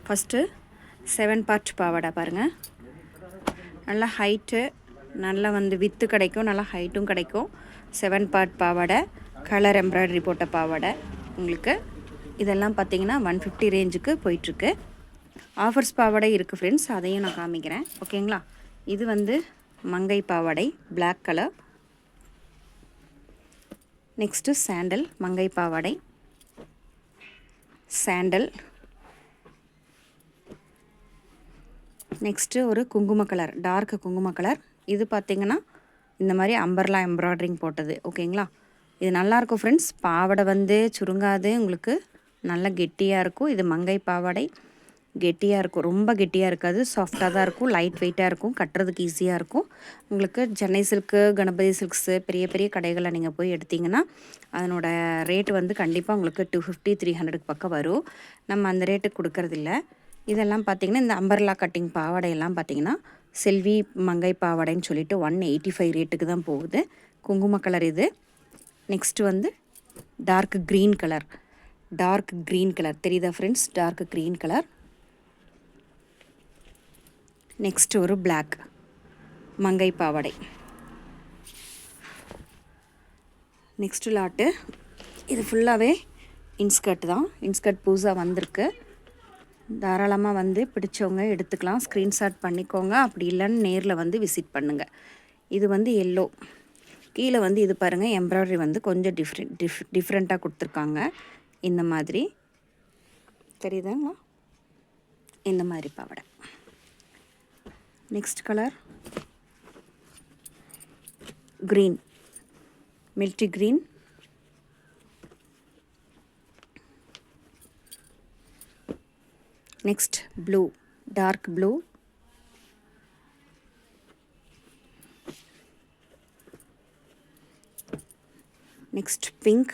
First 7 part பாவாடை பாருங்கள். நல்லா ஹைட்டு, நல்லா வந்து வித்து கிடைக்கும், நல்லா ஹைட்டும் கிடைக்கும். 7 பார்ட் பாவாடை, கலர் எம்ப்ராய்டரி போட்ட பாவாடை. உங்களுக்கு இதெல்லாம் பார்த்தீங்கன்னா 150 ரேஞ்சுக்கு போயிட்டுருக்கு. ஆஃபர்ஸ் பாவாடை இருக்குது ஃப்ரெண்ட்ஸ், அதையும் நான் காமிக்கிறேன். ஓகேங்களா? இது வந்து மங்கை பாவாடை, பிளாக் கலர். நெக்ஸ்ட்டு சாண்டல், மங்கை பாவாடை சாண்டல். நெக்ஸ்ட்டு ஒரு குங்கும கலர், டார்க் குங்கும கலர். இது பார்த்திங்கன்னா இந்த மாதிரி அம்பர்லா எம்ப்ராய்டரிங் போட்டது. ஓகேங்களா? இது நல்லாயிருக்கும் ஃப்ரெண்ட்ஸ். பாவாடை வந்து சுருங்காது, உங்களுக்கு நல்லா கெட்டியாக இருக்கும். இது மங்கை பாவாடை, கெட்டியாக இருக்கும், ரொம்ப கெட்டியாக இருக்காது, சாஃப்டாக தான் இருக்கும், லைட் வெயிட்டாக இருக்கும், கட்டுறதுக்கு ஈஸியாக இருக்கும். உங்களுக்கு சென்னை சில்க்கு, கணபதி சில்க்ஸு பெரிய பெரிய கடைகளில் நீங்கள் போய் எடுத்திங்கன்னா அதனோட ரேட்டு வந்து கண்டிப்பாக உங்களுக்கு 250-300 பக்கம் வரும். நம்ம அந்த ரேட்டுக்கு கொடுக்கறதில்ல. இதெல்லாம் பார்த்திங்கன்னா இந்த அம்பர்லா கட்டிங் பாவாடையெல்லாம் பார்த்திங்கன்னா செல்வி மங்கை பாவாடைன்னு சொல்லிட்டு 185 ரேட்டுக்கு தான் போகுது. குங்கும கலர் இது. நெக்ஸ்ட்டு வந்து dark green colour, dark green colour தெரியுதா friends? Dark green colour. Next ஒரு பிளாக் மங்கை பாவாடை. நெக்ஸ்ட்டு லாட்டு இது ஃபுல்லாகவே இன்ஸ்கர்ட் தான். இன்ஸ்கர்ட் புதுசாக வந்திருக்கு. தாராளமாக வந்து பிடிச்சவங்க எடுத்துக்கலாம், ஸ்க்ரீன்ஷாட் பண்ணிக்கோங்க. அப்படி இல்லைன்னு நேரில் வந்து விசிட் பண்ணுங்கள். இது வந்து எல்லோ. கீழே வந்து இது பாருங்கள், எம்ப்ராய்டரி வந்து கொஞ்சம் டிஃப்ரெண்ட்டாக கொடுத்துருக்காங்க. இந்த மாதிரி தெரியுதுங்களா? இந்த மாதிரி பாவாடை. நெக்ஸ்ட் கலர் க்ரீன், மில்ட்டி green. Next blue, dark blue. Next pink.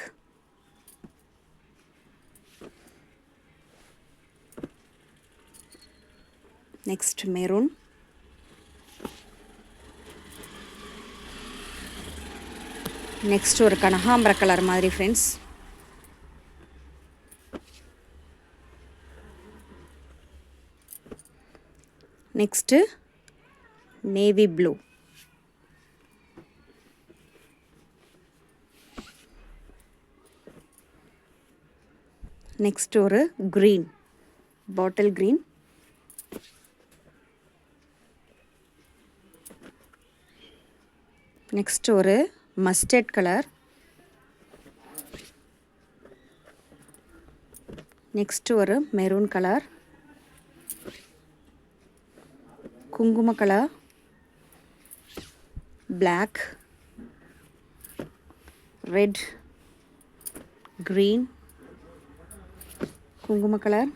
Next maroon. Next ஒரு கனகாம்பர கலர் மாதிரி friends. Next navy blue. Next ஒரு க்ரீன், பாட்டில் க்ரீன். நெக்ஸ்ட் ஒரு மஸ்டர்ட் கலர். நெக்ஸ்ட் ஒரு மெரூன் கலர், குங்கும கலர், பிளாக், ரெட், க்ரீன், குங்கும colour,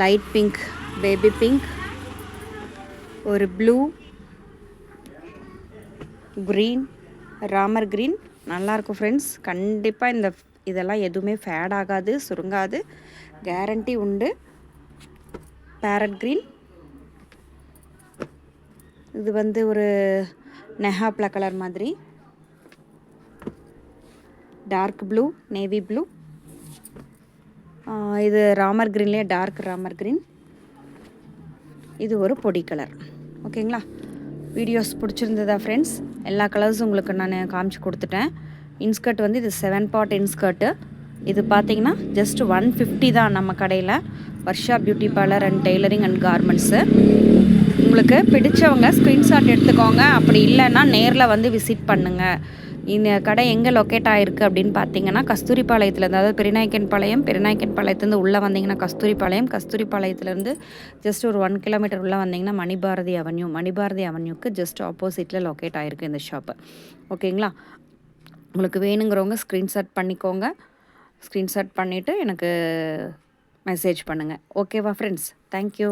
light pink, baby pink, ஒரு blue, green, Ramar green. நல்லாயிருக்கும் ஃப்ரெண்ட்ஸ். கண்டிப்பாக இதெல்லாம் எதுவுமே ஃபேட் ஆகாது, சுருங்காது, கேரண்டி உண்டு. Parrot green. இது வந்து ஒரு நெஹாப்ளா கலர் மாதிரி. Dark blue, navy blue. இது ராமர் க்ரீன்லேயே டார்க் ராமர் க்ரீன். இது ஒரு பொடி கலர். ஓகேங்களா? வீடியோஸ் பிடிச்சிருந்ததா ஃப்ரெண்ட்ஸ்? எல்லா கலர்ஸும் உங்களுக்கு நான் காமிச்சு கொடுத்துட்டேன். இன்ஸ்கர்ட் வந்து இது 7 பார்ட் இன்ஸ்கர்ட்டு. இது பார்த்தீங்கன்னா ஜஸ்ட் 150 தான் நம்ம கடையில். Varsha beauty parlour and tailoring and garments. உங்களுக்கு பிடிச்சவங்க ஸ்க்ரீன்ஷாட் எடுத்துக்கோங்க. அப்படி இல்லைன்னா நேரில் வந்து விசிட் பண்ணுங்கள். இந்த கடை எங்கே லொக்கேட் ஆகிருக்கு அப்படின்னு பார்த்தீங்கன்னா கஸ்தூரிபாளையத்துலேருந்து, அதாவது பெருநாயக்கன்பாளையத்துலேருந்து உள்ளே வந்தீங்கன்னா கஸ்தூரிபாளையத்துலேருந்து ஜஸ்ட் ஒரு 1 கிலோமீட்டர் உள்ளே வந்தீங்கன்னா மணிபாரதி அவென்யூக்கு ஜஸ்ட் ஆப்போசிட்டில் லொக்கேட் ஆகிருக்கு இந்த ஷாப்பு. ஓகேங்களா? உங்களுக்கு வேணுங்கிறவங்க ஸ்க்ரீன்ஷாட் பண்ணிக்கோங்க. ஸ்க்ரீன்ஷாட் பண்ணிவிட்டு எனக்கு மெசேஜ் பண்ணுங்கள். ஓகேவா ஃப்ரெண்ட்ஸ்? தேங்க்யூ.